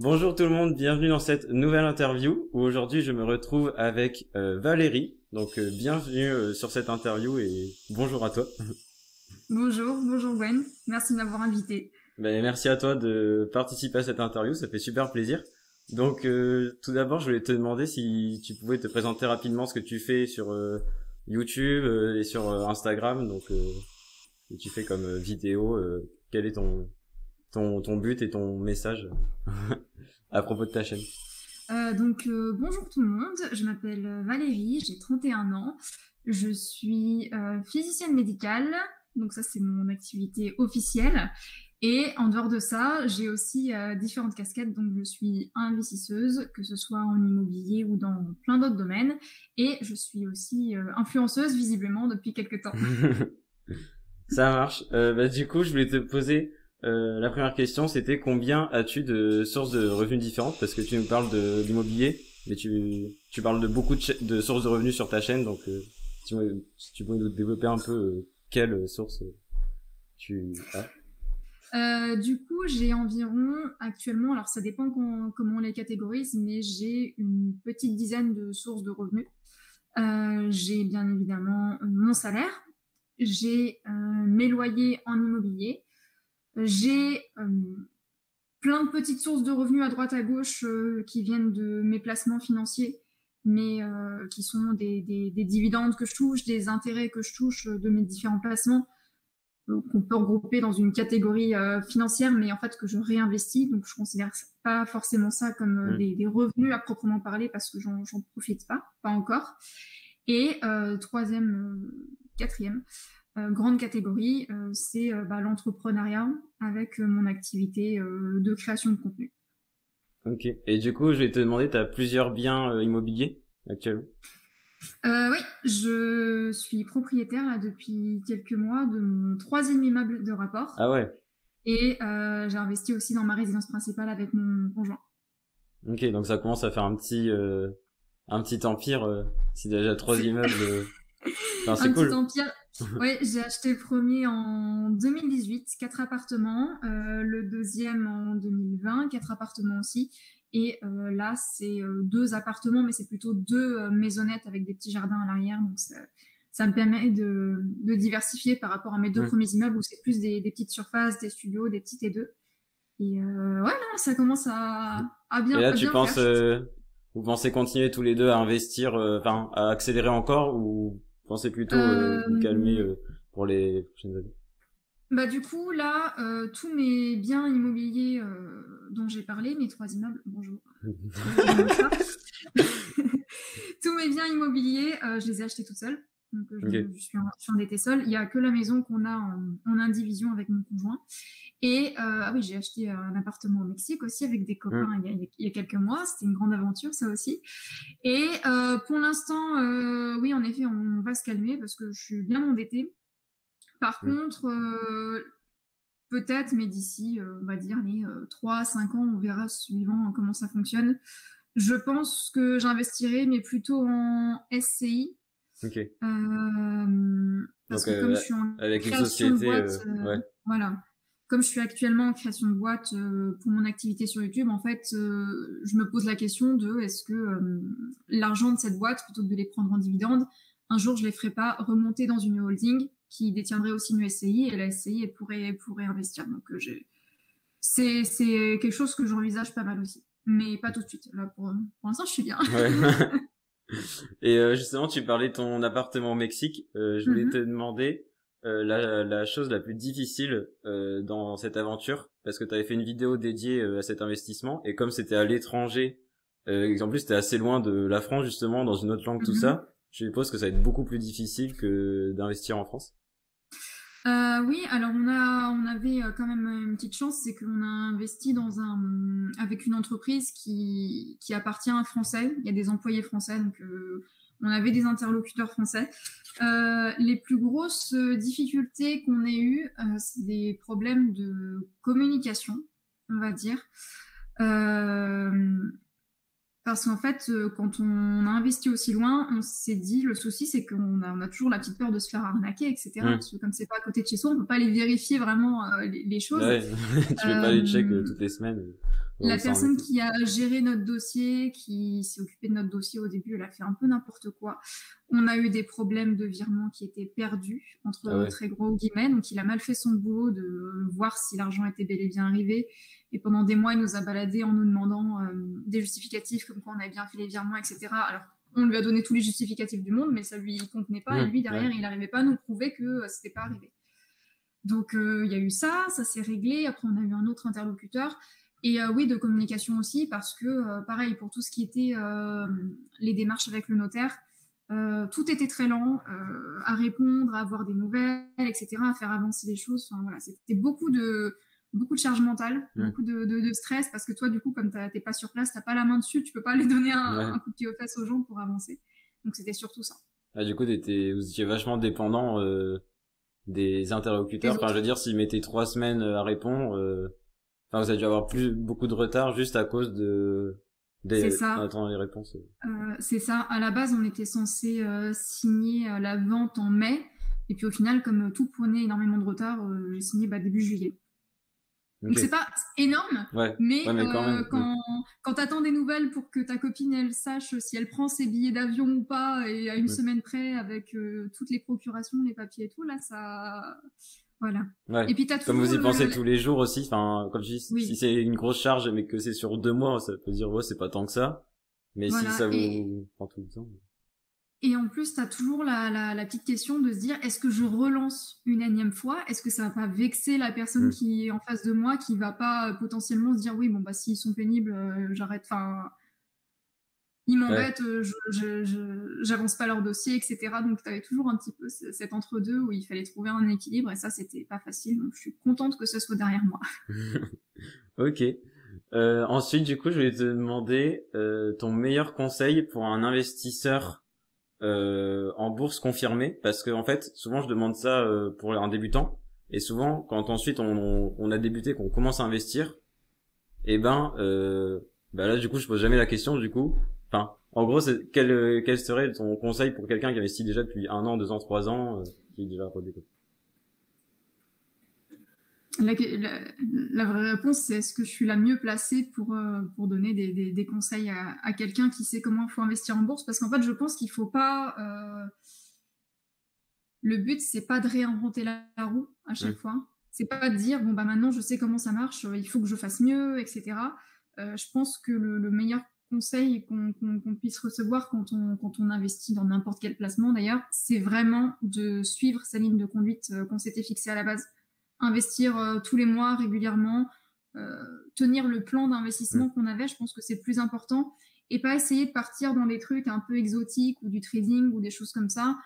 Bonjour tout le monde, bienvenue dans cette nouvelle interview où aujourd'hui je me retrouve avec Valérie. Bienvenue sur cette interview et bonjour à toi. Bonjour Gwen, merci de m'avoir invité. Merci à toi de participer à cette interview, ça fait super plaisir. Tout d'abord je voulais te demander si tu pouvais te présenter rapidement ce que tu fais sur YouTube et sur Instagram, ce que tu fais comme vidéo, quel est ton but et ton message à propos de ta chaîne. Bonjour tout le monde, je m'appelle Valérie, j'ai 31 ans, je suis physicienne médicale, donc ça c'est mon activité officielle. Et en dehors de ça, j'ai aussi différentes casquettes, donc je suis investisseuse, que ce soit en immobilier ou dans plein d'autres domaines. Et je suis aussi influenceuse visiblement depuis quelques temps. Ça marche. Du coup, je voulais te poser la première question, c'était combien as-tu de sources de revenus différentes? Parce que tu nous parles de l'immobilier, mais tu parles de beaucoup de sources de revenus sur ta chaîne, si tu pouvais nous développer un peu quelle source tu as. Du coup, j'ai environ actuellement, alors ça dépend comment on les catégorise, mais j'ai une petite dizaine de sources de revenus. J'ai bien évidemment mon salaire, j'ai mes loyers en immobilier, j'ai plein de petites sources de revenus à droite à gauche qui viennent de mes placements financiers, mais qui sont des dividendes que je touche, des intérêts que je touche de mes différents placements qu'on peut regrouper dans une catégorie financière, mais en fait que je réinvestis. Donc je considère pas forcément ça comme des revenus à proprement parler parce que j'en profite pas encore. Et quatrième grande catégorie, c'est l'entrepreneuriat avec mon activité de création de contenu. Ok. Et du coup, je vais te demander, tu as plusieurs biens immobiliers actuellement? Oui, je suis propriétaire là, depuis quelques mois de mon troisième immeuble de rapport. Ah ouais. Et j'ai investi aussi dans ma résidence principale avec mon conjoint. Ok, donc ça commence à faire un petit empire. Si déjà trois C'est immeubles, enfin c'est un petit cool. empire. Ouais, j'ai acheté le premier en 2018, 4 appartements. Le deuxième en 2020, 4 appartements aussi. Et là, c'est 2 appartements, mais c'est plutôt deux maisonnettes avec des petits jardins à l'arrière. Donc ça me permet de diversifier par rapport à mes deux Hmm. premiers immeubles où c'est plus des petites surfaces, des studios, des petits T2. Et ouais, non, ça commence Et là, à bien faire. vous pensez continuer tous les deux à investir, enfin, à accélérer encore, ou vous pensez plutôt vous calmer Euh, pour les prochaines années? Bah du coup là, tous mes biens immobiliers dont j'ai parlé, mes 3 immeubles, bonjour, mon chat, tous mes biens immobiliers, je les ai achetés toute seule. Donc Ok. je suis endettée seule. Il y a que la maison qu'on a en indivision avec mon conjoint. Et ah oui, j'ai acheté un appartement au Mexique aussi avec des copains Hmm. il y a quelques mois. C'était une grande aventure ça aussi. Et pour l'instant, oui en effet, on va se calmer parce que je suis bien endettée. Par Hmm. contre, peut-être, mais d'ici, on va dire, les 3 à 5 ans, on verra suivant comment ça fonctionne. Je pense que j'investirai, mais plutôt en SCI. Ok. Parce Donc que comme je suis en avec une création de société, boîte, ouais. voilà. Comme je suis actuellement en création de boîte pour mon activité sur YouTube, en fait, je me pose la question de est-ce que l'argent de cette boîte, plutôt que de les prendre en dividende, un jour je les ferai pas remonter dans une holding qui détiendrait aussi une SCI et la SCI elle pourrait investir. Donc c'est quelque chose que j'envisage pas mal aussi, mais pas tout de suite. Là pour l'instant je suis bien. Ouais. Et justement, tu parlais de ton appartement au Mexique. Je voulais te Mhm. demander la chose la plus difficile dans cette aventure, parce que tu avais fait une vidéo dédiée à cet investissement, et comme c'était à l'étranger, en plus c'était assez loin de la France justement, dans une autre langue, tout Mhm. ça, je suppose que ça va être beaucoup plus difficile que d'investir en France. Oui, alors on avait quand même une petite chance, c'est qu'on a investi avec une entreprise qui appartient à un Français. Il y a des employés français, donc on avait des interlocuteurs français. Les plus grosses difficultés qu'on ait eues, c'est des problèmes de communication, on va dire. Euh, Parce qu'en fait, quand on a investi aussi loin, on s'est dit, le souci, c'est on a toujours la petite peur de se faire arnaquer, etc. Parce que comme c'est pas à côté de chez soi, on peut pas aller vérifier vraiment les choses. Ouais, tu fais pas les checks toutes les semaines. La personne qui a géré notre dossier, qui s'est occupée de notre dossier au début, elle a fait un peu n'importe quoi. On a eu des problèmes de virement qui étaient perdus, entre très gros guillemets. Donc, il a mal fait son boulot de voir si l'argent était bel et bien arrivé. Et pendant des mois, il nous a baladés en nous demandant des justificatifs, comme quoi on avait bien fait les virements, etc. Alors, on lui a donné tous les justificatifs du monde, mais ça lui convenait pas. Et lui, derrière, il n'arrivait pas à nous prouver que c'était pas arrivé. Donc, il y a eu ça s'est réglé. Après, on a eu un autre interlocuteur. Et oui, de communication aussi, parce que, pareil, pour tout ce qui était les démarches avec le notaire, tout était très lent à répondre, à avoir des nouvelles, etc., à faire avancer les choses. Enfin, voilà, c'était beaucoup de charge mentale, beaucoup de stress, parce que toi, du coup, comme t'es pas sur place, t'as pas la main dessus, tu peux pas aller donner un coup de pied aux fesses aux gens pour avancer. Donc, c'était surtout ça. Ah, du coup, vous étiez vachement dépendant des interlocuteurs. Enfin, je veux dire, s'ils mettaient 3 semaines à répondre... Enfin, vous avez dû avoir beaucoup de retard juste à cause c'est ça. Attends, les réponses. C'est ça. À la base, on était censé signer la vente en mai. Et puis au final, comme tout prenait énormément de retard, j'ai signé début juillet. Donc c'est pas énorme, mais quand t'attends des nouvelles pour que ta copine elle sache si elle prend ses billets d'avion ou pas, et à une semaine près avec toutes les procurations, les papiers et tout, là ça... Voilà. Ouais. Et puis comme vous y pensez tous les jours aussi, enfin, comme je dis, si c'est une grosse charge mais que c'est sur 2 mois, ça peut dire c'est pas tant que ça. Mais si ça vous prend tout le temps. Et en plus, t'as toujours la petite question de se dire, est-ce que je relance une énième fois? Est-ce que ça va pas vexer la personne qui est en face de moi, qui va pas potentiellement se dire, oui, bon, s'ils sont pénibles, j'arrête, enfin, ils m'embêtent, j'avance pas leur dossier, etc. Donc, t'avais toujours un petit peu cet entre-deux où il fallait trouver un équilibre, et ça, c'était pas facile. Donc, je suis contente que ce soit derrière moi. Ok. Ensuite, du coup, je voulais te demander ton meilleur conseil pour un investisseur en bourse confirmée, parce que en fait, souvent, je demande ça pour un débutant, et souvent, quand ensuite on a débuté, qu'on commence à investir, et là, du coup, je pose jamais la question, du coup. Enfin, en gros, quel serait ton conseil pour quelqu'un qui investit déjà depuis 1 an, 2 ans, 3 ans, qui est déjà rodé, quoi. La vraie réponse, c'est est-ce que je suis la mieux placée pour donner des conseils à quelqu'un qui sait comment il faut investir en bourse? Parce qu'en fait, je pense qu'il faut pas... Le but, c'est pas de réinventer la roue à chaque fois. C'est pas de dire, bon, maintenant, je sais comment ça marche, il faut que je fasse mieux, etc. Je pense que le meilleur conseil qu'on puisse recevoir quand on investit dans n'importe quel placement, d'ailleurs, c'est vraiment de suivre sa ligne de conduite qu'on s'était fixée à la base. Investir tous les mois régulièrement, tenir le plan d'investissement qu'on avait, je pense que c'est le plus important, et pas essayer de partir dans des trucs un peu exotiques ou du trading ou des choses comme ça,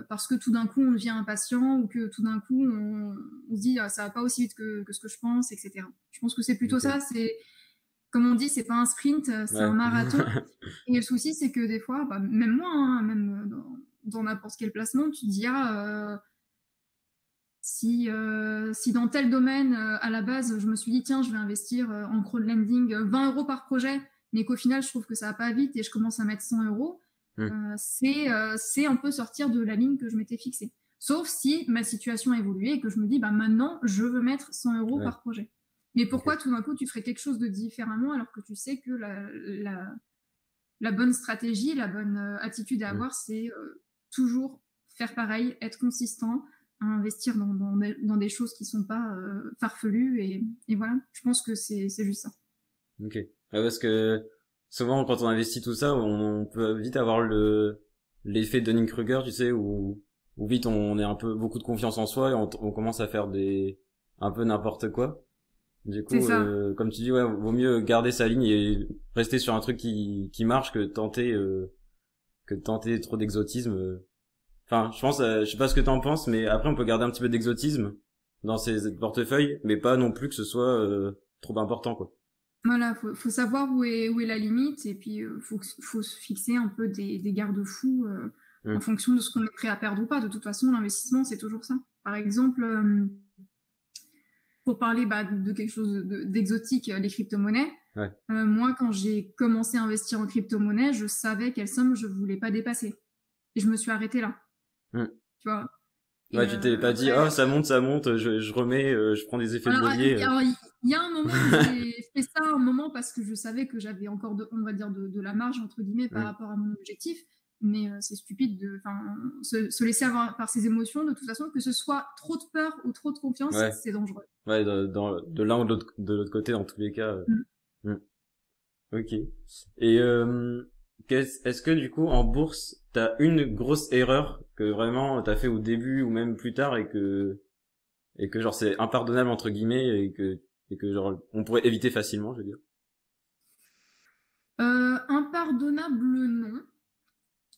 parce que tout d'un coup on devient impatient ou que tout d'un coup on se dit ça va pas aussi vite que ce que je pense, etc. Je pense que c'est plutôt ça, c'est comme on dit, c'est pas un sprint, c'est un marathon. Et le souci, c'est que des fois, même moi, même dans n'importe quel placement, tu te dis si dans tel domaine, à la base, je me suis dit, tiens, je vais investir en crowdlending 20 € par projet, mais qu'au final, je trouve que ça va pas vite et je commence à mettre 100 €, c'est un peu sortir de la ligne que je m'étais fixée. Sauf si ma situation a évolué et que je me dis, maintenant, je veux mettre 100 € par projet. Mais pourquoi tout d'un coup, tu ferais quelque chose de différemment alors que tu sais que la bonne stratégie, la bonne attitude à avoir, c'est toujours faire pareil, être consistant, investir dans des choses qui sont pas farfelues, et voilà, je pense que c'est juste ça. Ok. Parce que souvent quand on investit tout ça, on peut vite avoir l'effet Dunning-Kruger, tu sais, où vite on est beaucoup de confiance en soi et on commence à faire un peu n'importe quoi. Du coup, comme tu dis, vaut mieux garder sa ligne et rester sur un truc qui marche que de tenter trop d'exotisme. Enfin, je pense, je sais pas ce que t'en penses, mais après on peut garder un petit peu d'exotisme dans ses portefeuilles, mais pas non plus que ce soit trop important, quoi. Voilà, faut savoir où est la limite, et puis faut se fixer un peu des garde-fous en fonction de ce qu'on est prêt à perdre ou pas. De toute façon, l'investissement, c'est toujours ça. Par exemple, pour parler de quelque chose d'exotique, les crypto-monnaies, Ouais. Moi, quand j'ai commencé à investir en crypto-monnaie, je savais quelle somme je voulais pas dépasser. Et je me suis arrêtée là, Hmm. tu vois. Ouais, Et tu t'es pas dit, après, oh, ça monte, je remets, je prends des effets de alors, levier. il y a un moment où j'ai fait ça, un moment parce que je savais que j'avais encore on va dire de la marge entre guillemets par Hmm. rapport à mon objectif. Mais c'est stupide de, se laisser avoir par ses émotions. De toute façon, que ce soit trop de peur ou trop de confiance, Ouais, c'est dangereux. ouais, de l'un ou de l'autre côté, dans tous les cas. Mm. Hmm. Ok. Et est-ce que du coup en bourse t'as une grosse erreur que vraiment t'as fait au début ou même plus tard et que genre c'est impardonnable entre guillemets et que genre on pourrait éviter facilement, je veux dire. Impardonnable, non.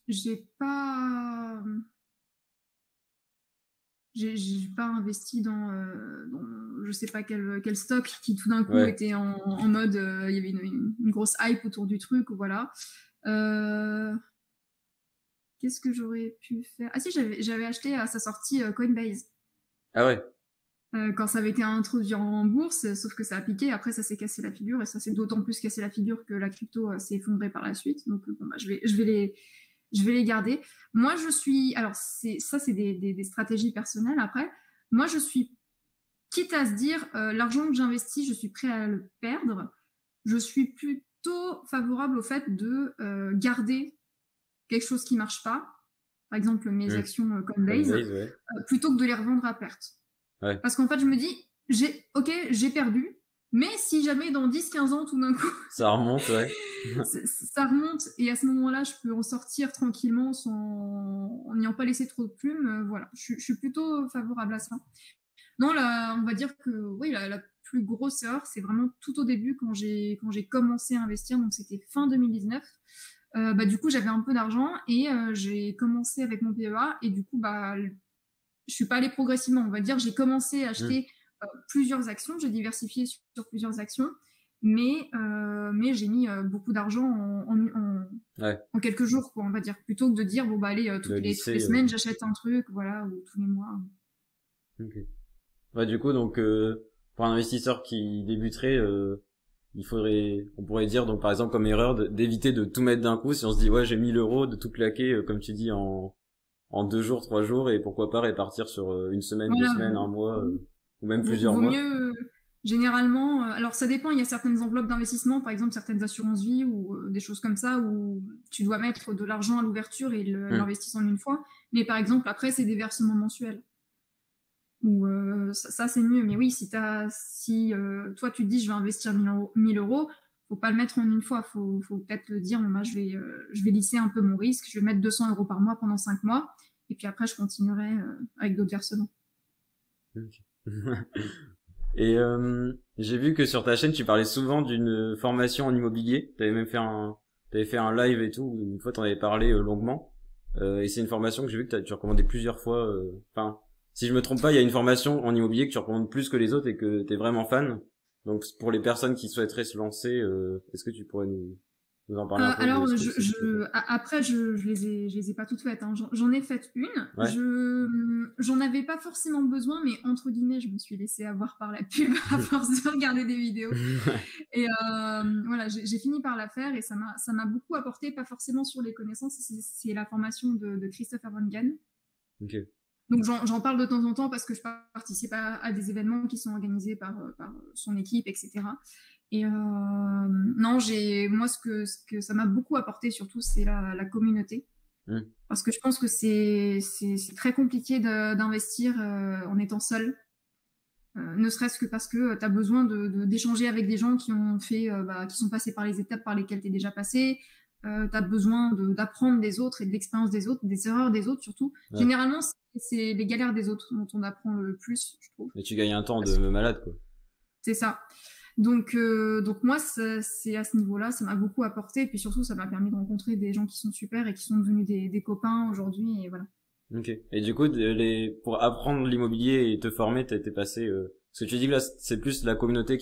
J'ai pas, j'ai pas investi dans je sais pas quel stock qui tout d'un coup Ouais. était en mode, il y avait une grosse hype autour du truc, voilà. Qu'est-ce que j'aurais pu faire? Ah si, j'avais acheté à sa sortie Coinbase. Ah ouais. Quand ça avait été introduit en bourse, sauf que ça a piqué, après ça s'est cassé la figure, et ça s'est d'autant plus cassé la figure que la crypto s'est effondrée par la suite. Donc bon, bah, je vais les garder. Moi, je suis, alors c'est des stratégies personnelles. Après, moi, je suis quitte à se dire, l'argent que j'investis, je suis prêt à le perdre. Je suis plutôt favorable au fait de garder quelque chose qui marche pas, par exemple mes Hmm. actions Coinbase, Coinbase, ouais. plutôt que de les revendre à perte. Ouais. Parce qu'en fait, je me dis, j'ai perdu, mais si jamais dans 10-15 ans, tout d'un coup, Ça remonte, ouais. ça remonte, et à ce moment-là, je peux en sortir tranquillement en n'ayant pas laissé trop de plumes, voilà, je suis plutôt favorable à ça. Non, là, on va dire que oui, la plus grosse erreur, c'est vraiment tout au début quand j'ai commencé à investir, donc c'était fin 2019. Bah, du coup, j'avais un peu d'argent et j'ai commencé avec mon PEA, et du coup, bah, je suis pas allée progressivement. On va dire, j'ai commencé à Hmm. acheter plusieurs actions, j'ai diversifié sur plusieurs actions, mais j'ai mis beaucoup d'argent Ouais. en quelques jours, quoi, on va dire, plutôt que de dire bon bah allez De toutes les lycée. semaines j'achète un truc, voilà, ou tous les mois. Ok. Ouais, du coup, donc pour un investisseur qui débuterait, on pourrait dire donc par exemple comme erreur d'éviter de tout mettre d'un coup. Si on se dit ouais j'ai 1 000 euros, de tout claquer comme tu dis en 2 jours, 3 jours et pourquoi pas répartir sur une semaine, deux Voilà, semaines, un mois ou même plusieurs vaut mois. mieux généralement. Alors ça dépend, il y a certaines enveloppes d'investissement, par exemple certaines assurances vie ou des choses comme ça où tu dois mettre de l'argent à l'ouverture et Hmm. l'investissent en une fois. Mais par exemple après c'est des versements mensuels. Ou ça c'est mieux. Mais oui, si toi tu te dis je vais investir 1000 euros, faut pas le mettre en une fois. Faut peut-être le dire, moi je vais lisser un peu mon risque, je vais mettre 200 euros par mois pendant 5 mois, et puis après je continuerai avec d'autres versements. Ok. Et j'ai vu que sur ta chaîne tu parlais souvent d'une formation en immobilier. T'avais fait un live et tout. Où une fois t'en avais parlé longuement. Et c'est une formation que j'ai vu que tu recommandais plusieurs fois. Enfin, si je me trompe pas, il y a une formation en immobilier que tu recommandes plus que les autres et que t'es vraiment fan. Donc pour les personnes qui souhaiteraient se lancer, est-ce que tu pourrais nous en parler un peu de Alors, ce que c'est que tu fais? après, je les ai pas toutes faites, hein. J'en ai fait une. Ouais. J'en avais pas forcément besoin, mais entre guillemets, je me suis laissée avoir par la pub à force de regarder des vidéos. Et voilà, j'ai fini par la faire, et ça m'a beaucoup apporté, pas forcément sur les connaissances. C'est la formation de Christopher Van Gan. Ok. Donc j'en parle de temps en temps parce que je participe à des événements qui sont organisés par son équipe, etc. Et non, moi ce que ça m'a beaucoup apporté surtout, c'est la communauté. Hmm. Parce que je pense que c'est très compliqué d'investir en étant seul. Ne serait-ce que parce que tu as besoin d'échanger avec des gens qui ont fait, qui sont passés par les étapes par lesquelles tu es déjà passé. Tu as besoin d'apprendre des autres et de l'expérience des autres, des erreurs des autres surtout. Ouais. Généralement, c'est les galères des autres dont on apprend le plus, je trouve. Mais tu gagnes un temps de malade, quoi. C'est ça. Donc moi, c'est à ce niveau-là, ça m'a beaucoup apporté. Et puis surtout, ça m'a permis de rencontrer des gens qui sont super et qui sont devenus des copains aujourd'hui. Et voilà. Ok. Et du coup, pour apprendre l'immobilier et te former, t'as été passé. Parce que tu dis que là, c'est plus la communauté Ouais.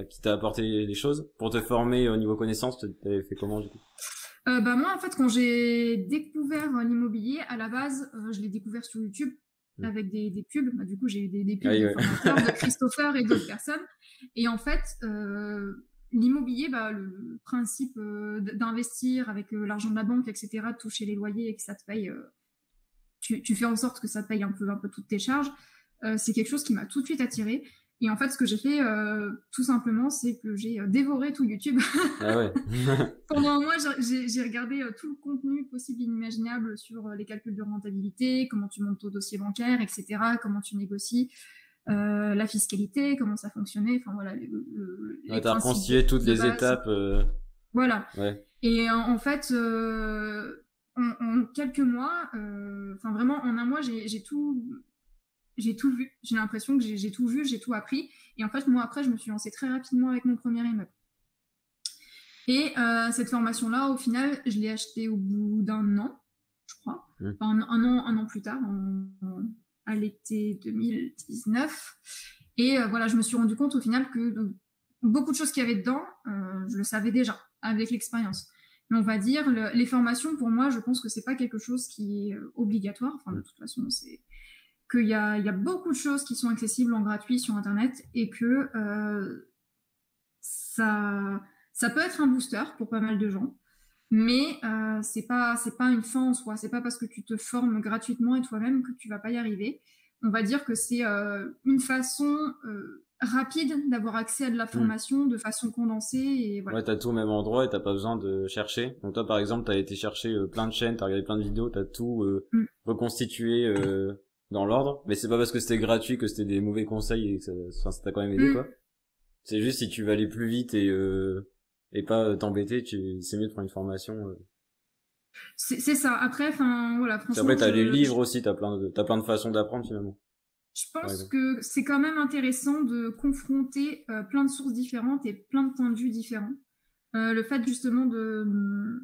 qui t'a apporté des choses. Pour te former au niveau connaissance, t'avais fait comment du coup? Moi, en fait, quand j'ai découvert l'immobilier, à la base, je l'ai découvert sur YouTube. avec des pubs. Bah, du coup, j'ai eu des pubs Ah oui, de ouais. formateurs, de Christopher et d'autres personnes. Et en fait, l'immobilier, bah, le principe d'investir avec l'argent de la banque, etc., de toucher les loyers et que ça te paye, tu fais en sorte que ça te paye un peu toutes tes charges, c'est quelque chose qui m'a tout de suite attirée. Et en fait, ce que j'ai fait, tout simplement, c'est que j'ai dévoré tout YouTube. Ah ouais. Pendant un mois, j'ai regardé tout le contenu possible et inimaginable sur les calculs de rentabilité, comment tu montes ton dossier bancaire, etc., comment tu négocies, la fiscalité, comment ça fonctionnait, enfin voilà, Ouais, les t'as principes reconstitué toutes de les base. étapes. Voilà. Ouais. Et en fait, en quelques mois, enfin vraiment en un mois, j'ai tout vu. J'ai l'impression que j'ai tout vu, j'ai tout appris. Et en fait, moi après, je me suis lancée très rapidement avec mon premier immeuble. Et cette formation-là, au final, je l'ai achetée au bout d'un an, je crois. Enfin, un an plus tard, à l'été 2019. Et voilà, je me suis rendu compte au final que beaucoup de choses qu'il y avait dedans, je le savais déjà avec l'expérience. Mais on va dire, les formations, pour moi, je pense que c'est pas quelque chose qui est obligatoire. Enfin, de toute façon, c'est qu'il y a beaucoup de choses qui sont accessibles en gratuit sur Internet et que ça peut être un booster pour pas mal de gens, mais c'est pas une fin en soi. C'est pas parce que tu te formes gratuitement et toi-même que tu vas pas y arriver. On va dire que c'est une façon rapide d'avoir accès à de la formation de façon condensée et voilà. Ouais, t'as tout au même endroit et t'as pas besoin de chercher. Donc toi, par exemple, t'as été chercher plein de chaînes, t'as regardé plein de vidéos, t'as tout reconstitué dans l'ordre. Mais c'est pas parce que c'était gratuit que c'était des mauvais conseils et que ça t'a quand même aidé, quoi. C'est juste si tu veux aller plus vite et pas t'embêter, c'est mieux de prendre une formation. C'est ça. Après, enfin voilà, Puis après, franchement, t'as les livres aussi, t'as plein de façons d'apprendre finalement. je pense que c'est quand même intéressant de confronter plein de sources différentes et plein de points de vue différents. Le fait justement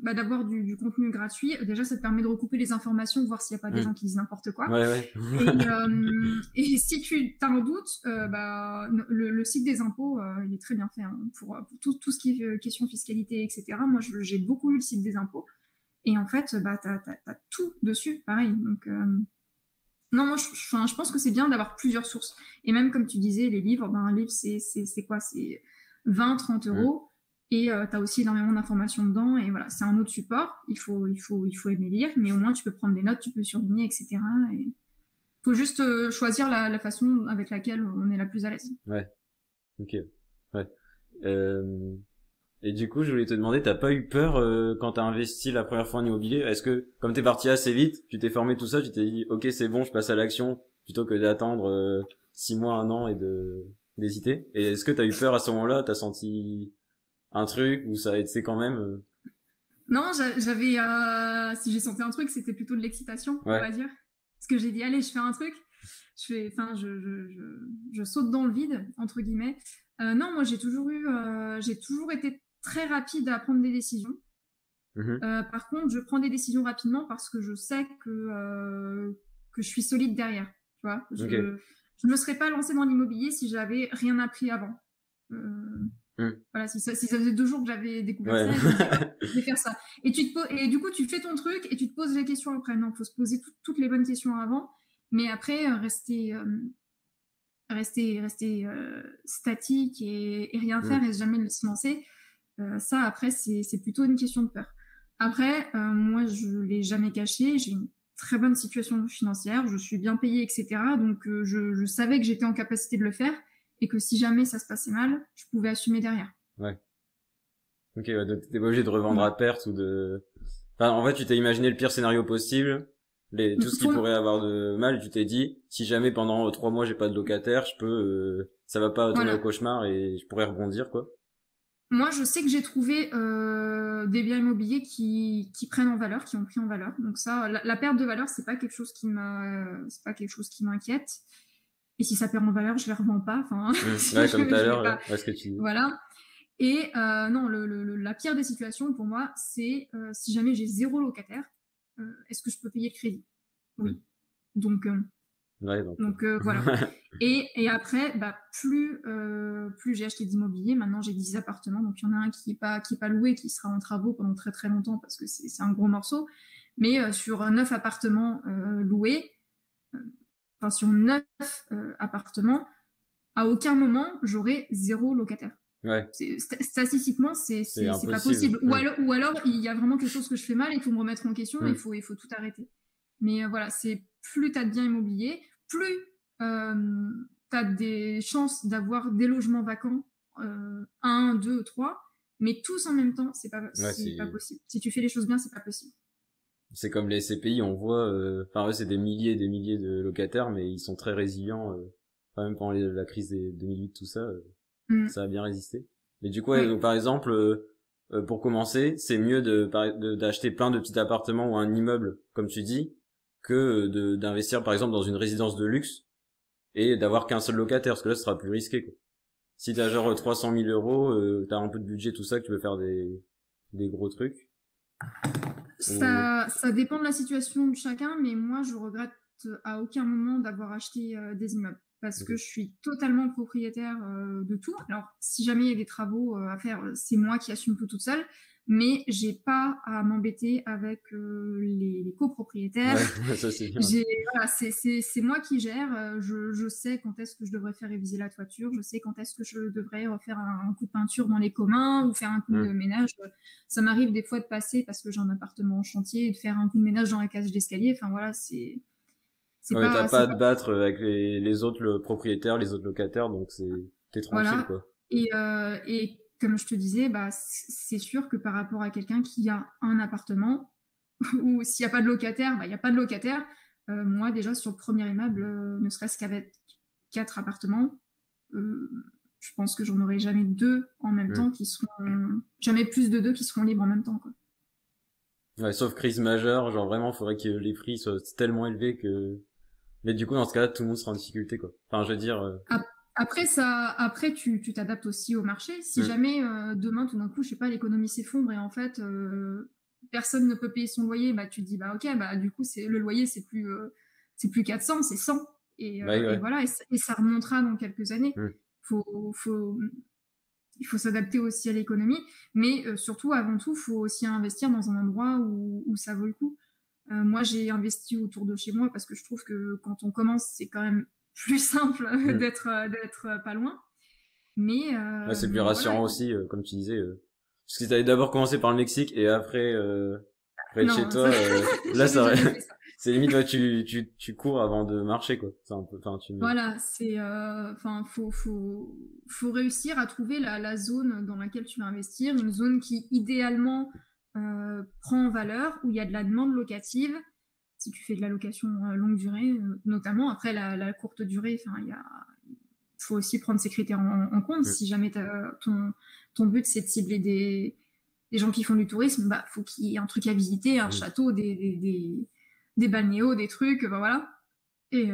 d'avoir du contenu gratuit, déjà ça te permet de recouper les informations, voir s'il n'y a pas des gens qui disent n'importe quoi. Ouais. Et si tu as un doute, le site des impôts, il est très bien fait hein, pour tout ce qui est question fiscalité, etc. Moi, j'ai beaucoup lu le site des impôts. Et en fait, t'as tout dessus, pareil. Donc, non, moi, je pense que c'est bien d'avoir plusieurs sources. Et même, comme tu disais, les livres, un livre, c'est quoi? C'est 20, 30 euros. Et tu as aussi énormément d'informations dedans. Et voilà, c'est un autre support. Il faut aimer lire. Mais au moins, tu peux prendre des notes, tu peux surligner, etc. Et faut juste choisir la façon avec laquelle on est la plus à l'aise. Ouais. Ok. Ouais. Et du coup, je voulais te demander, t'as pas eu peur quand t'as investi la première fois en immobilier? Est-ce que, comme t'es parti assez vite, tu t'es formé tout ça, tu t'es dit, ok, c'est bon, je passe à l'action, plutôt que d'attendre 6 mois, un an et d'hésiter? Et est-ce que t'as eu peur à ce moment-là? T'as senti un truc ou ça a été quand même Non, j'avais si j'ai senti un truc, c'était plutôt de l'excitation, on va dire. Parce que j'ai dit allez, je fais un truc, je saute dans le vide entre guillemets. Non, moi j'ai toujours été très rapide à prendre des décisions. Par contre, je prends des décisions rapidement parce que je sais que je suis solide derrière. Tu vois, je me serais pas lancée dans l'immobilier si j'avais rien appris avant. Voilà, si ça faisait 2 jours que j'avais découvert ça, je vais faire ça. Et du coup, tu fais ton truc et tu te poses les questions après. Non, il faut se poser toutes les bonnes questions avant, mais après rester statique et rien faire et jamais se lancer. Ça, après, c'est plutôt une question de peur. Après, moi, je l'ai jamais caché. J'ai une très bonne situation financière. Je suis bien payée, etc. Donc, je savais que j'étais en capacité de le faire et que si jamais ça se passait mal, je pouvais assumer derrière. Ouais. Ok, ouais, t'es pas obligé de revendre à perte ou de... Enfin, en fait, tu t'es imaginé le pire scénario possible, tout ce qui pourrait avoir de mal, et tu t'es dit, si jamais pendant 3 mois j'ai pas de locataire, ça va pas tourner au cauchemar et je pourrais rebondir, quoi. Moi, je sais que j'ai trouvé des biens immobiliers qui prennent en valeur, qui ont pris en valeur. Donc ça, la perte de valeur, c'est pas quelque chose qui m'inquiète. Et si ça perd en valeur, je les revends pas. Enfin, ouais, comme tout à l'heure, ce que tu dis. Voilà. Et non, la pire des situations pour moi, c'est si jamais j'ai 0 locataire, est-ce que je peux payer le crédit? Oui. Donc voilà. Et après, plus j'ai acheté d'immobilier, maintenant j'ai 10 appartements, donc il y en a un qui est pas loué, qui sera en travaux pendant très très longtemps parce que c'est un gros morceau. Mais sur 9 appartements loués, sur 9 appartements, à aucun moment j'aurai 0 locataire. Ouais. Statistiquement, c'est pas possible. Ou alors, il y a vraiment quelque chose que je fais mal et il faut me remettre en question, il faut tout arrêter. Mais voilà, c'est plus tu as de biens immobiliers, plus tu as des chances d'avoir des logements vacants, 1, 2, 3, mais tous en même temps, c'est pas possible. Si tu fais les choses bien, c'est pas possible. C'est comme les SCPI, on voit, enfin c'est des milliers et des milliers de locataires, mais ils sont très résilients, même pendant la crise des 2008, tout ça, ça a bien résisté. Mais du coup, donc, par exemple, pour commencer, c'est mieux d'acheter plein de petits appartements ou un immeuble, comme tu dis, que d'investir par exemple dans une résidence de luxe et d'avoir qu'un seul locataire, parce que là, ce sera plus risqué, quoi. Si t'as genre 300 000 euros, t'as un peu de budget, tout ça, que tu veux faire des gros trucs. Ça dépend de la situation de chacun, mais moi, je regrette à aucun moment d'avoir acheté des immeubles parce que je suis totalement propriétaire de tout. Alors, si jamais il y a des travaux à faire, c'est moi qui assume tout toute seule, mais j'ai pas à m'embêter avec les copropriétaires. Ouais, ça c'est bien. Voilà, c'est moi qui gère. Je sais quand est-ce que je devrais faire réviser la toiture, je sais quand est-ce que je devrais refaire un coup de peinture dans les communs ou faire un coup de ménage. Ça m'arrive des fois de passer parce que j'ai un appartement en chantier et de faire un coup de ménage dans la cage d'escalier. Enfin voilà, t'as pas à te battre avec les autres propriétaires, les autres locataires, donc t'es tranquille, voilà. quoi. Et comme je te disais, bah, c'est sûr que par rapport à quelqu'un qui a un appartement, ou s'il n'y a pas de locataire, bah, il n'y a pas de locataire. Moi, déjà, sur le premier immeuble, ne serait-ce qu'avec 4 appartements, je pense que j'en aurai jamais 2 en même temps qui seront... Jamais plus de 2 qui seront libres en même temps, quoi. Ouais, sauf crise majeure, genre vraiment, il faudrait que les prix soient tellement élevés que... Mais du coup, dans ce cas-là, tout le monde sera en difficulté, quoi. Enfin, je veux dire... Après, tu t'adaptes aussi au marché. Si jamais demain, tout d'un coup, je sais pas, l'économie s'effondre et en fait, personne ne peut payer son loyer, bah tu te dis bah ok, bah du coup le loyer c'est plus 400, c'est 100 et voilà et ça remontera dans quelques années. Il faut s'adapter aussi à l'économie, mais surtout avant tout, faut aussi investir dans un endroit où ça vaut le coup. Moi, j'ai investi autour de chez moi parce que je trouve que quand on commence, c'est quand même plus simple d'être pas loin. Mais c'est plus rassurant aussi, comme tu disais. Parce que t'avais d'abord commencé par le Mexique et après près de chez toi. Là, c'est limite, ouais, tu cours avant de marcher, quoi. C'est un peu, enfin, Voilà, c'est, enfin, faut réussir à trouver la zone dans laquelle tu vas investir, une zone qui idéalement prend en valeur, où il y a de la demande locative. Si tu fais de la location longue durée, notamment. Après, la courte durée, enfin, il faut aussi prendre ces critères en compte. Si jamais ton but, c'est de cibler des gens qui font du tourisme, bah, faut qu'il y ait un truc à visiter, un château, des balnéos, des trucs, bah voilà. Et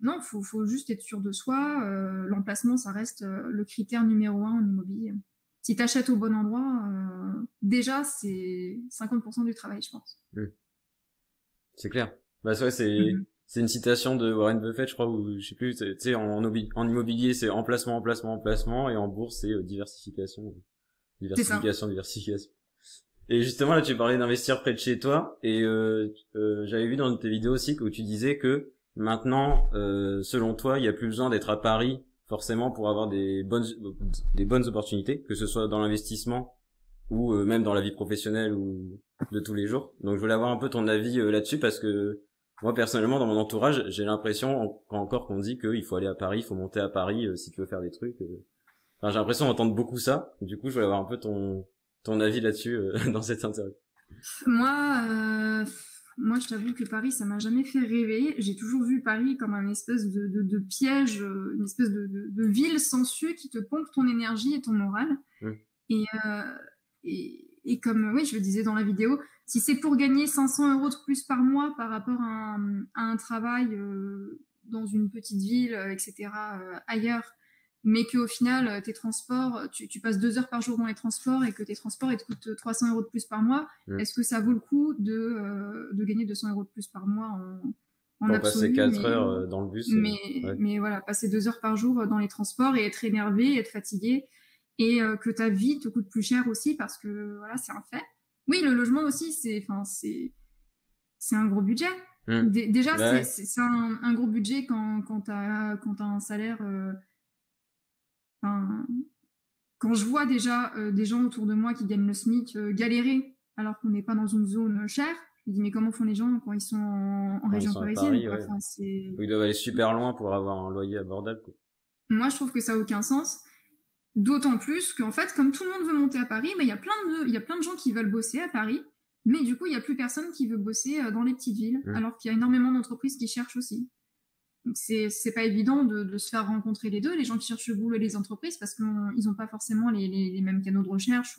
non, faut juste être sûr de soi. L'emplacement, ça reste le critère numéro 1 en immobilier. Si tu achètes au bon endroit, déjà, c'est 50% du travail, je pense. C'est clair. Bah, ouais, c'est une citation de Warren Buffett, je crois, ou je sais plus, tu sais, en immobilier, c'est emplacement, emplacement, emplacement, et en bourse, c'est diversification. Diversification. Et justement, là, tu parlais d'investir près de chez toi, et j'avais vu dans tes vidéos aussi où tu disais que maintenant, selon toi, il n'y a plus besoin d'être à Paris, forcément, pour avoir des bonnes opportunités, que ce soit dans l'investissement, ou même dans la vie professionnelle ou de tous les jours. Donc je voulais avoir un peu ton avis là-dessus parce que moi personnellement dans mon entourage j'ai l'impression encore qu'on dit qu'il faut aller à Paris, il faut monter à Paris si tu veux faire des trucs. Enfin j'ai l'impression d'entendre beaucoup ça. Du coup je voulais avoir un peu ton avis là-dessus dans cette interview. Moi je t'avoue que Paris ça m'a jamais fait rêver. J'ai toujours vu Paris comme un espèce de piège, une espèce de ville sensuelle qui te pompe ton énergie et ton moral. Et comme oui, je le disais dans la vidéo, si c'est pour gagner 500 € de plus par mois par rapport à un travail dans une petite ville, etc., ailleurs, mais qu'au final, tes transports, tu passes 2 heures par jour dans les transports et que tes transports ils te coûtent 300 € de plus par mois, est-ce que ça vaut le coup de gagner 200 € de plus par mois en absolu, passer 4 heures dans le bus. Mais voilà, passer 2 heures par jour dans les transports et être énervé, être fatigué, et que ta vie te coûte plus cher aussi parce que voilà, c'est un fait. Oui, le logement aussi, c'est un gros budget. Déjà, Ouais. c'est un gros budget quand t'as un salaire. Enfin, quand je vois déjà des gens autour de moi qui gagnent le SMIC galérer alors qu'on n'est pas dans une zone chère, je me dis mais comment font les gens quand ils sont en Quand ils région sont à parisienne, Paris, quoi. ouais. Enfin, c'est... Ils doivent aller super loin pour avoir un loyer abordable, quoi. Moi, je trouve que ça n'a aucun sens. D'autant plus qu'en fait, comme tout le monde veut monter à Paris, il y a il y a plein de gens qui veulent bosser à Paris, mais du coup, il n'y a plus personne qui veut bosser dans les petites villes, alors qu'il y a énormément d'entreprises qui cherchent aussi. Donc, c'est pas évident de se faire rencontrer les deux, les gens qui cherchent le boulot et les entreprises, parce qu'ils n'ont pas forcément les mêmes canaux de recherche.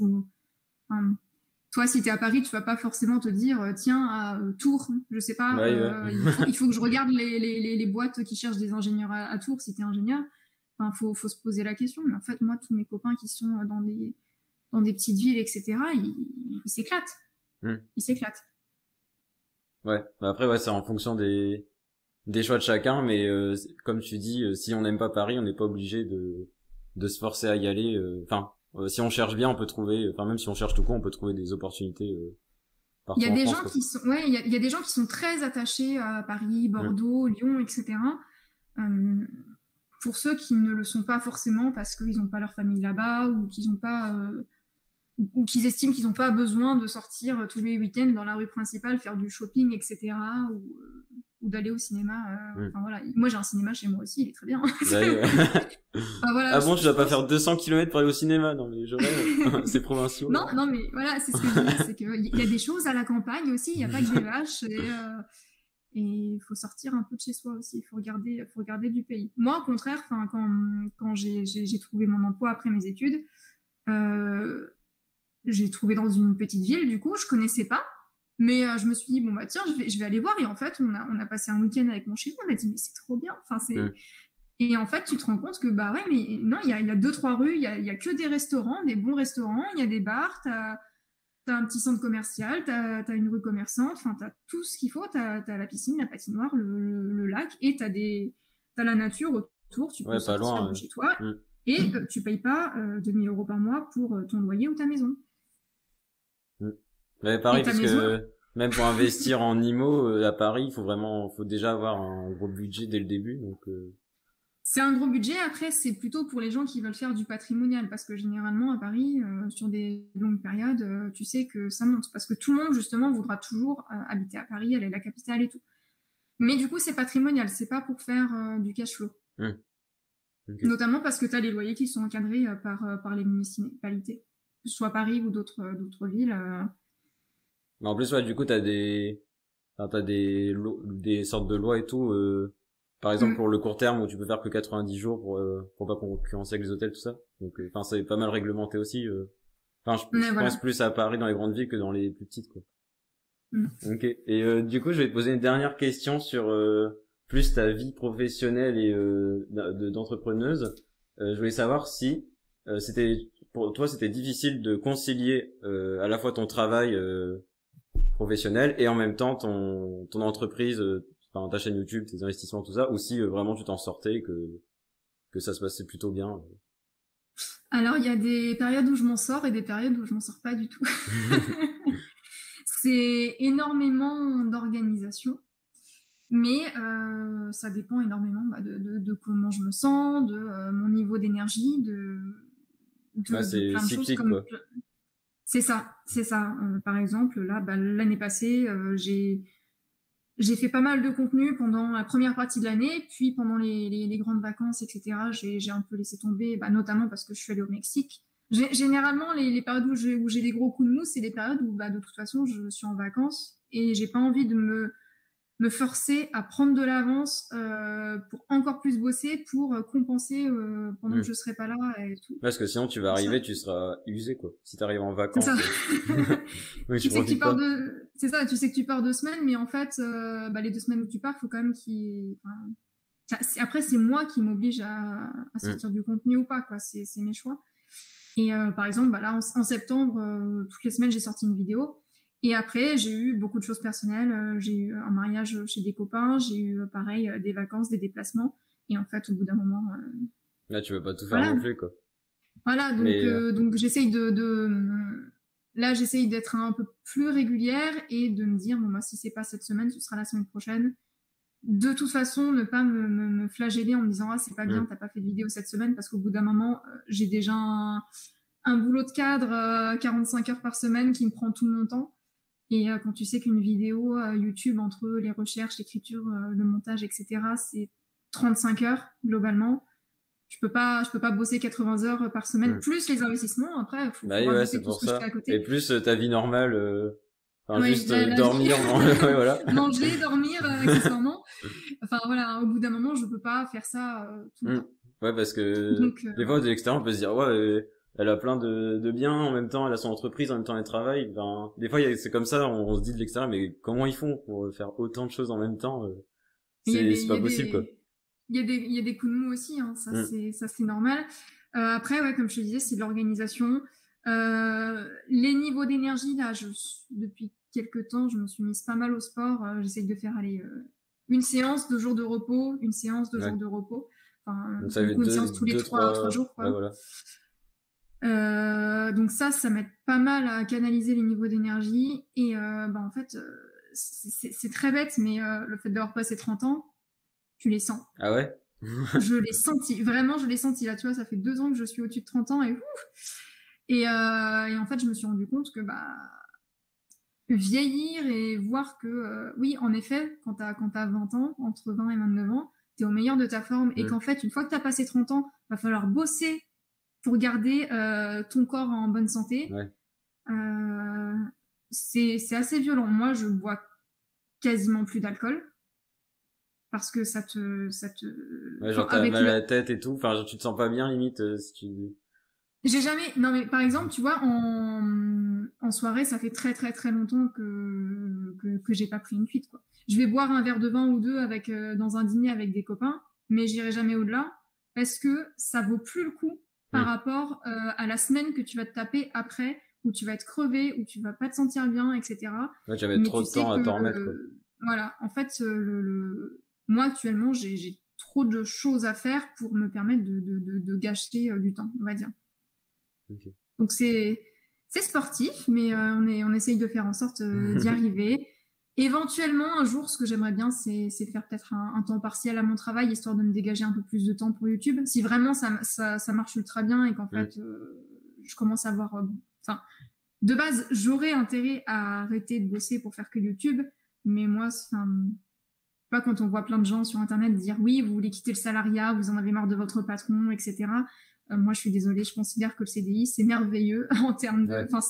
Toi, si tu es à Paris, tu vas pas forcément te dire, tiens, à Tours, je sais pas, Ouais, ouais. il faut que je regarde les boîtes qui cherchent des ingénieurs à Tours, si tu es ingénieur. Enfin, faut se poser la question. Mais en fait, moi, tous mes copains qui sont dans des petites villes, etc., ils s'éclatent. Ils s'éclatent. Ouais. Bah après, ouais, c'est en fonction des choix de chacun, mais comme tu dis, si on n'aime pas Paris, on n'est pas obligé de se forcer à y aller. Enfin, si on cherche bien, on peut trouver. Enfin, même si on cherche tout court, on peut trouver des opportunités Il y partout a en des France, gens quoi. qui sont, ouais, il y a des gens qui sont très attachés à Paris, Bordeaux, Lyon, etc. Pour ceux qui ne le sont pas forcément parce qu'ils n'ont pas leur famille là-bas ou qu'ils n'ont pas ou qu'ils estiment qu'ils n'ont pas besoin de sortir tous les week-ends dans la rue principale, faire du shopping, etc. Ou d'aller au cinéma. Enfin voilà, moi j'ai un cinéma chez moi aussi, il est très bien. Enfin, voilà, Ah bon, tu dois pas pense... faire 200 kilomètres pour aller au cinéma? Non, mais je rêve. C'est provinciaux. Non, non, mais voilà, c'est ce que je dis, c'est qu'il y a des choses à la campagne aussi, il n'y a pas que des vaches. Et il faut sortir un peu de chez soi aussi, il faut regarder du pays. Moi, au contraire, quand j'ai trouvé mon emploi après mes études, j'ai trouvé dans une petite ville, du coup, je connaissais pas, mais je me suis dit, bon, bah tiens, je vais aller voir. Et en fait, on a passé un week-end avec mon chéri, on m'a dit, mais c'est trop bien. Enfin, Et en fait, tu te rends compte que, bah ouais, mais non, il y a deux, trois rues, il y a que des restaurants, des bons restaurants, il y a des bars, t'as un petit centre commercial, t'as une rue commerçante, enfin, t'as tout ce qu'il faut, t'as la piscine, la patinoire, le lac, et t'as la nature autour, tu peux sortir loin, de chez toi, et tu payes pas 2000 € par mois pour ton loyer ou ta maison. Mais pareil, parce que même pour investir en IMO, à Paris, faut déjà avoir un gros budget dès le début, donc C'est un gros budget. Après, c'est plutôt pour les gens qui veulent faire du patrimonial, parce que généralement à Paris, sur des longues périodes, tu sais que ça monte, parce que tout le monde justement voudra toujours habiter à Paris, elle est la capitale et tout. Mais du coup, c'est patrimonial, c'est pas pour faire du cash flow. Okay. Notamment parce que tu as les loyers qui sont encadrés par les municipalités, que ce soit Paris ou d'autres villes. Mais en plus, ouais, du coup, t'as des sortes de lois et tout. Par exemple, pour le court terme où tu peux faire que 90 jours pour pas concurrencer avec les hôtels, tout ça. Donc, enfin, c'est pas mal réglementé aussi. Enfin, je pense plus à Paris dans les grandes villes que dans les plus petites, quoi. Ok. Et du coup, je vais te poser une dernière question sur plus ta vie professionnelle et d'entrepreneuse. Je voulais savoir si pour toi c'était difficile de concilier à la fois ton travail professionnel et en même temps ton entreprise, enfin ta chaîne YouTube, tes investissements, tout ça, ou si vraiment tu t'en sortais, que ça se passait plutôt bien. Alors il y a des périodes où je m'en sors et des périodes où je m'en sors pas du tout. C'est énormément d'organisation, mais ça dépend énormément de comment je me sens, de mon niveau d'énergie, de c'est plein de cyclique, choses comme... quoi. C'est ça. Par exemple, là, l'année passée, j'ai fait pas mal de contenu pendant la première partie de l'année, puis pendant les grandes vacances, etc., j'ai un peu laissé tomber, notamment parce que je suis allée au Mexique. Généralement, les périodes où j'ai des gros coups de mou, c'est des périodes où, de toute façon, je suis en vacances et j'ai pas envie de me forcer à prendre de l'avance pour encore plus bosser, pour compenser pendant que je serai pas là et tout. Parce que sinon, tu vas arriver, tu seras usé, quoi. Si t'arrives en vacances. C'est ça. Oui, tu sais que tu pars c'est ça, tu sais que tu pars 2 semaines, mais en fait, les 2 semaines où tu pars, faut quand même après, c'est moi qui m'oblige à sortir du contenu ou pas, quoi. C'est mes choix. Et par exemple, là, en septembre, toutes les semaines, j'ai sorti une vidéo. Et après, j'ai eu beaucoup de choses personnelles. J'ai eu un mariage chez des copains, j'ai eu pareil des vacances, des déplacements. Et en fait, au bout d'un moment, là, tu veux pas tout faire non plus, quoi. Voilà, donc j'essaye là, j'essaye d'être un peu plus régulière et de me dire, bon, bah, si c'est pas cette semaine, ce sera la semaine prochaine. De toute façon, ne pas me flageller en me disant, ah, c'est pas bien, t'as pas fait de vidéo cette semaine, parce qu'au bout d'un moment, j'ai déjà un boulot de cadre, 45 heures par semaine qui me prend tout mon temps. Et quand tu sais qu'une vidéo YouTube, entre les recherches, l'écriture, le montage, etc., c'est 35 heures globalement. Je peux pas bosser 80 heures par semaine, plus les investissements. Après, faut Bah oui, ouais, rajouter c'est tout pour ce que je fais ça. à côté. Et plus ta vie normale, enfin Oui, juste la vie. dormir, ouais, voilà. Manger, dormir, accessoirement. Enfin voilà, au bout d'un moment, je peux pas faire ça tout le temps. Ouais, parce que Donc des fois de l'extérieur on peut se dire ouais, elle a plein de biens en même temps, elle a son entreprise en même temps elle travaille. Ben des fois c'est comme ça, on se dit de l'extérieur, mais comment ils font pour faire autant de choses en même temps? C'est pas possible quoi. Il y a des coups de mou aussi, hein, ça c'est normal. Après, ouais, comme je te disais, c'est de l'organisation. Les niveaux d'énergie, là, depuis quelques temps, je me suis mise pas mal au sport. J'essaye de faire aller une séance, 2 jours de repos, une séance, 2 jours de repos. Enfin, donc ça fait une séance tous les 3 jours, quoi. Ouais, voilà. Donc ça m'aide pas mal à canaliser les niveaux d'énergie. Et bah, en fait, c'est très bête, mais le fait d'avoir passé 30 ans, tu les sens. Ah ouais? Je l'ai senti, vraiment, je l'ai senti. Là, tu vois, ça fait 2 ans que je suis au-dessus de 30 ans et ouf. Et en fait, je me suis rendu compte que bah, vieillir et voir que, oui, en effet, quand t'as 20 ans, entre 20 et 29 ans, t'es au meilleur de ta forme et qu'en fait, une fois que t'as passé 30 ans, va falloir bosser pour garder ton corps en bonne santé. Ouais. C'est assez violent. Moi, je bois quasiment plus d'alcool parce que ça te ouais, genre t'as mal à la tête et tout, enfin genre, tu te sens pas bien limite si tu j'ai jamais non mais par exemple tu vois en soirée ça fait très très très longtemps que j'ai pas pris une cuite quoi. Je vais boire un verre de vin ou deux avec dans un dîner avec des copains, mais j'irai jamais au-delà parce que ça vaut plus le coup par rapport à la semaine que tu vas te taper après, où tu vas être crevé, où tu vas pas te sentir bien, etc. ouais, tu vas mettre trop de temps à t'en remettre quoi. Voilà, en fait moi actuellement j'ai trop de choses à faire pour me permettre de gâcher du temps, on va dire. Okay. Donc c'est sportif, mais on essaye de faire en sorte d'y arriver. Éventuellement, un jour, ce que j'aimerais bien, c'est faire peut-être un temps partiel à mon travail, histoire de me dégager un peu plus de temps pour YouTube. Si vraiment ça marche ultra bien et qu'en fait, je commence à avoir... Enfin, de base, j'aurais intérêt à arrêter de bosser pour faire que YouTube, mais moi, pas quand on voit plein de gens sur Internet dire « Oui, vous voulez quitter le salariat, vous en avez marre de votre patron, etc. » Moi, je suis désolée, je considère que le CDI, c'est merveilleux en termes de... Enfin,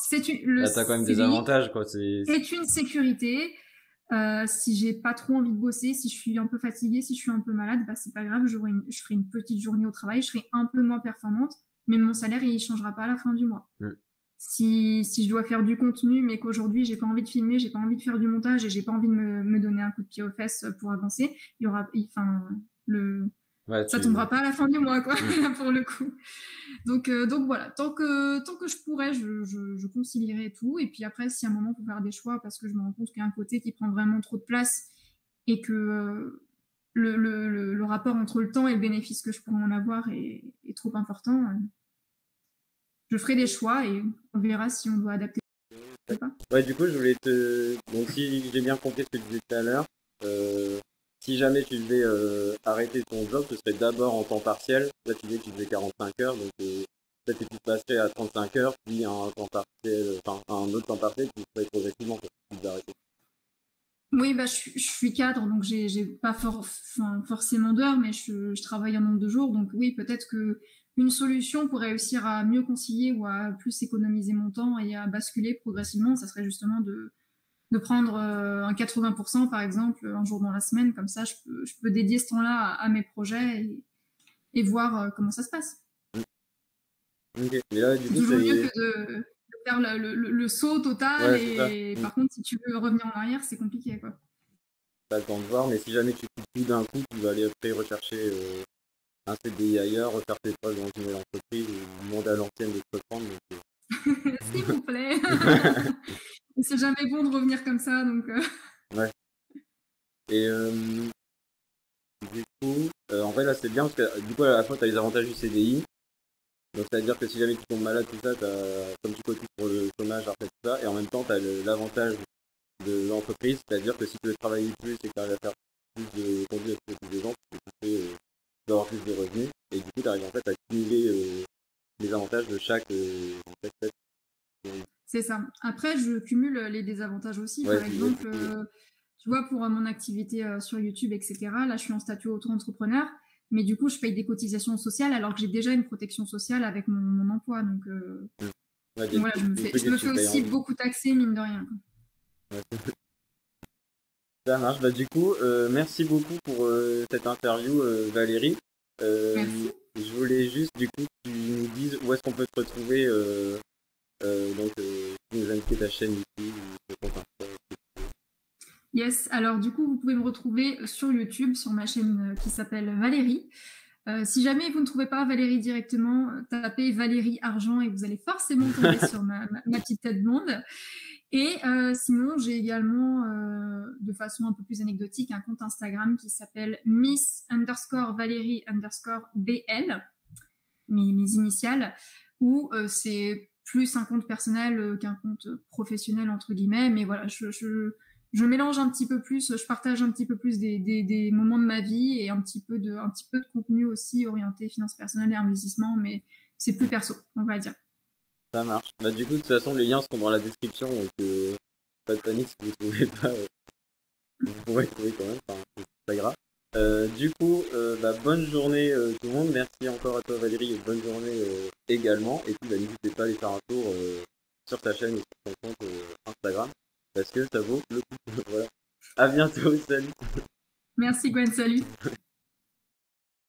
là, t'as quand même des avantages, quoi. C'est une sécurité. Si j'ai pas trop envie de bosser, si je suis un peu fatiguée, si je suis un peu malade, bah, c'est pas grave, je ferai une petite journée au travail, je serai un peu moins performante, mais mon salaire, il changera pas à la fin du mois. Si je dois faire du contenu, mais qu'aujourd'hui, j'ai pas envie de filmer, j'ai pas envie de faire du montage et j'ai pas envie de me donner un coup de pied aux fesses pour avancer, il y aura... ça tombera pas à la fin du mois, quoi, pour le coup. Donc voilà, tant que je pourrais, je concilierai tout. Et puis après, si à un moment, il faut faire des choix, parce que je me rends compte qu'il y a un côté qui prend vraiment trop de place et que le rapport entre le temps et le bénéfice que je pourrais en avoir est trop important, je ferai des choix et on verra si on doit adapter ou pas. Ouais, du coup, je voulais donc si j'ai bien compris ce que tu disais tout à l'heure, si jamais tu devais arrêter ton job, ce serait d'abord en temps partiel. Là, tu disais que tu faisais 45 heures, donc peut-être que tu passerais à 35 heures, puis un temps partiel, enfin un autre temps partiel, tu ferais progressivement pour que tu d'arrêter. Oui, bah, je suis cadre, donc j'ai pas forcément d'heures, mais je travaille un nombre de jours. Donc oui, peut-être que une solution pour réussir à mieux concilier ou à plus économiser mon temps et à basculer progressivement, ça serait justement de prendre un 80% par exemple un jour dans la semaine, comme ça je peux dédier ce temps-là à mes projets et voir comment ça se passe. Okay. Mais là, du coup, toujours mieux que de faire le saut total, ouais, et par contre si tu veux revenir en arrière c'est compliqué quoi. Pas le temps de voir, mais si jamais tu quittes tout d'un coup, tu vas aller après rechercher un CDI ailleurs, refaire tes preuves dans une nouvelle entreprise ou demander à l'ancienne de te reprendre. S'il vous plaît. C'est jamais bon de revenir comme ça, donc... Ouais. Et du coup, en fait, là, c'est bien parce que du coup, à la fois, tu as les avantages du CDI, Donc, c'est-à-dire que si jamais tu tombes malade, tout ça, comme tu cotises pour le chômage, après tout ça, et en même temps, tu as l'avantage de l'entreprise, c'est-à-dire que si tu veux travailler plus et que tu arrives à faire plus de conduire plus de gens, tu peux avoir plus de revenus, et du coup, tu arrives en fait à cumuler les avantages de chaque fête. C'est ça. Après, je cumule les désavantages aussi. Ouais, Par exemple, tu vois, pour mon activité sur YouTube, etc., là, je suis en statut auto-entrepreneur, mais du coup, je paye des cotisations sociales alors que j'ai déjà une protection sociale avec mon emploi. Donc, ouais, voilà, je me fais aussi beaucoup taxer, mine de rien. Ouais. Ça marche. Bah, du coup, merci beaucoup pour cette interview, Valérie. Merci. Je voulais juste, du coup, que tu nous dises où est-ce qu'on peut te retrouver. Donc, tu nous indiquer ta chaîne YouTube ou ton compte Insta. Yes, alors du coup, vous pouvez me retrouver sur YouTube, sur ma chaîne qui s'appelle Valérie. Si jamais vous ne trouvez pas Valérie directement, tapez Valérie Argent et vous allez forcément tomber sur ma petite tête blonde. Et sinon, j'ai également, de façon un peu plus anecdotique, un compte Instagram qui s'appelle Miss_Valérie_BL, mes initiales, où c'est plus un compte personnel qu'un compte professionnel, entre guillemets. Mais voilà, je mélange un petit peu plus, je partage un petit peu plus des moments de ma vie et un petit peu de contenu aussi orienté finances personnelles et investissement, mais c'est plus perso, on va dire. Ça marche. Bah, du coup, de toute façon, les liens seront dans la description, donc pas de panique si vous ne trouvez pas. Vous pourrez trouver quand même, enfin, c'est pas grave. Du coup, bah, bonne journée tout le monde. Merci encore à toi Valérie et bonne journée également. Et puis bah, n'hésitez pas à aller faire un tour sur ta chaîne ou sur ton compte Instagram parce que ça vaut le coup. Voilà. À bientôt, salut. Merci Gwen, salut.